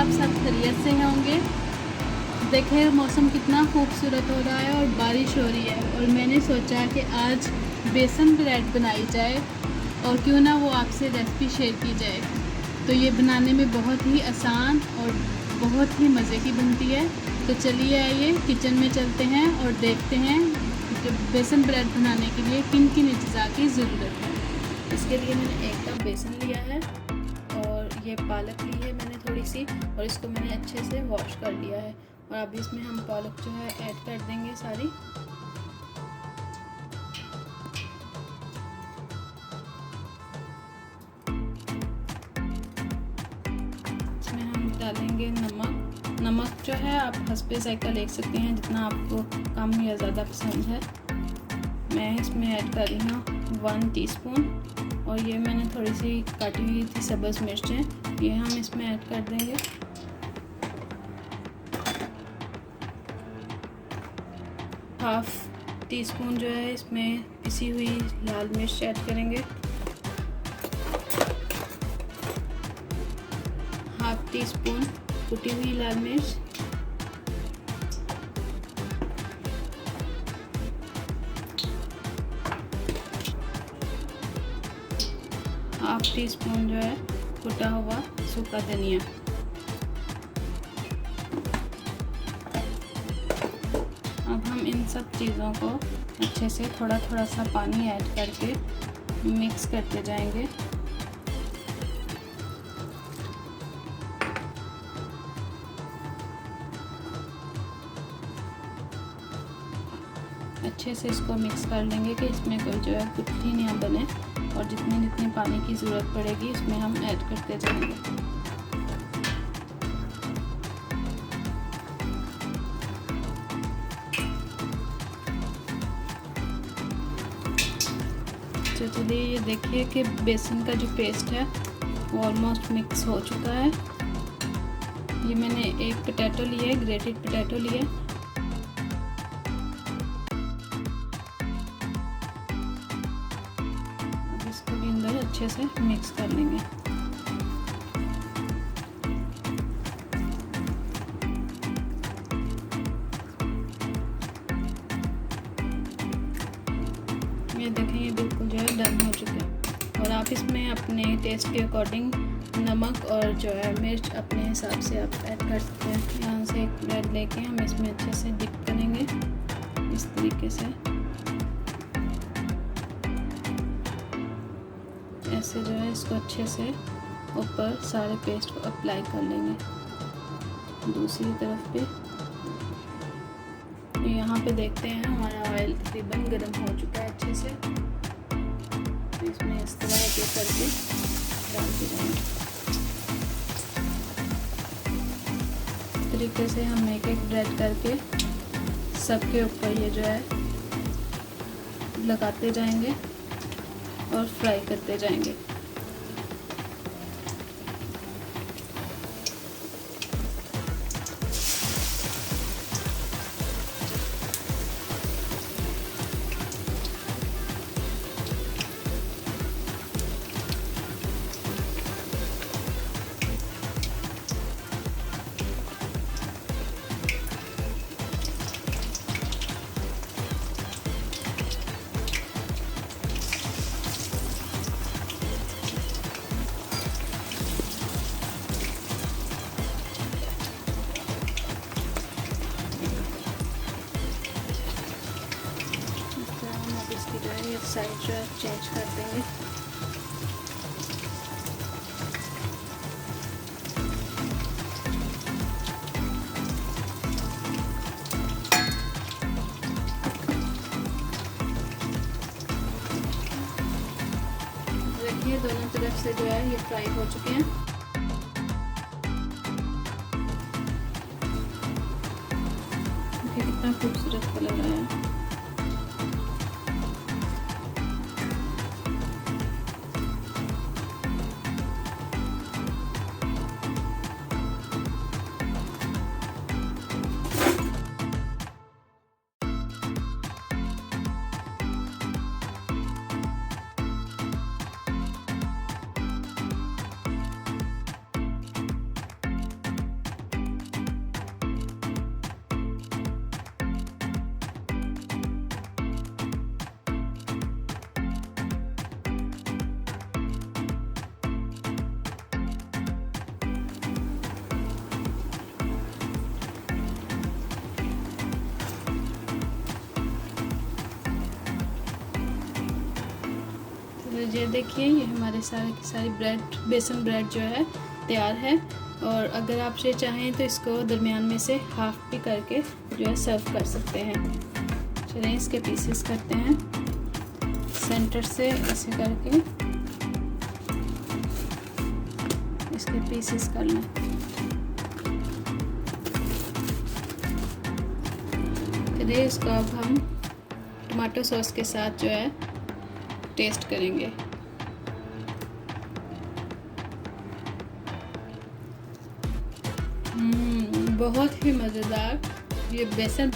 आप सब खैरियत से होंगे। देखिए मौसम कितना खूबसूरत हो रहा है और बारिश हो रही है, और मैंने सोचा कि आज बेसन ब्रेड बनाई जाए और क्यों ना वो आपसे रेसिपी शेयर की जाए। तो ये बनाने में बहुत ही आसान और बहुत ही मज़े की बनती है। तो चलिए आइए किचन में चलते हैं और देखते हैं कि बेसन ब्रेड बनाने के लिए किन किन अज्जा की ज़रूरत है। इसके लिए मैंने 1 कप बेसन लिया है और ये पालक ली है मैंने थोड़ी सी, और इसको मैंने अच्छे से वॉश कर लिया है। और अब इसमें हम पालक जो है ऐड कर देंगे सारी। इसमें हम डालेंगे नमक जो है आप हस्बे ज़ायका ले सकते हैं, जितना आपको कम या ज़्यादा पसंद है। मैं इसमें ऐड कर रही हूँ 1 टीस्पून, और ये मैंने थोड़ी सी काटी हुई थी सब्ज़ मिर्चें, ये हम इसमें ऐड कर देंगे। हाफ टी स्पून जो है इसमें पिसी हुई लाल मिर्च ऐड करेंगे। हाफ टी स्पून कुटी हुई लाल मिर्च। हाफ टी स्पून जो है कुटा हुआ सूखा धनिया। अब हम इन सब चीज़ों को अच्छे से थोड़ा थोड़ा सा पानी ऐड करके मिक्स करते जाएंगे। अच्छे से इसको मिक्स कर लेंगे कि इसमें कोई जो है गुठली ना बने, और जितनी जितनी पानी की ज़रूरत पड़ेगी इसमें हम ऐड करते जाएंगे। तो चलिए ये देखिए कि बेसन का जो पेस्ट है वो ऑलमोस्ट मिक्स हो चुका है। ये मैंने एक पोटैटो लिया है, ग्रेटेड पोटैटो लिया है। अब इसको भी अंदर अच्छे से मिक्स कर लेंगे। ये देखें ये बिल्कुल जो है डन हो चुके हैं। और आप इसमें अपने टेस्ट के अकॉर्डिंग नमक और जो है मिर्च अपने हिसाब से आप ऐड कर सकते हैं। यहाँ से एक ब्रेड लेके हम इसमें अच्छे से डिप करेंगे इस तरीके से। ऐसे जो है इसको अच्छे से ऊपर सारे पेस्ट को अप्लाई कर लेंगे। दूसरी तरफ पे यहाँ पे देखते हैं हमारा ऑयल तकरीबन गर्म हो चुका है अच्छे से। तो इसमें इस तरह एक करके डालते जाएंगे। इस तरीके से हम एक एक ब्रेड करके सबके ऊपर ये जो है लगाते जाएंगे और फ्राई करते जाएंगे। इसकी जो है ये साइड जो है चेंज कर देंगे। देखिए दोनों तरफ से जो है ये फ्राई हो चुके हैं। देखिए कितना खूबसूरत कलर आया है। ये देखिए, ये हमारे सारे की सारी ब्रेड, बेसन ब्रेड जो है तैयार है। और अगर आप ये चाहें तो इसको दरमियान में से हाफ भी करके जो है सर्व कर सकते हैं। चलिए इसके पीसेस करते हैं, सेंटर से ऐसे करके इसके पीसेस कर लें। चलिए इसको अब हम टमाटो सॉस के साथ जो है टेस्ट करेंगे। बहुत ही मज़ेदार ये बेसन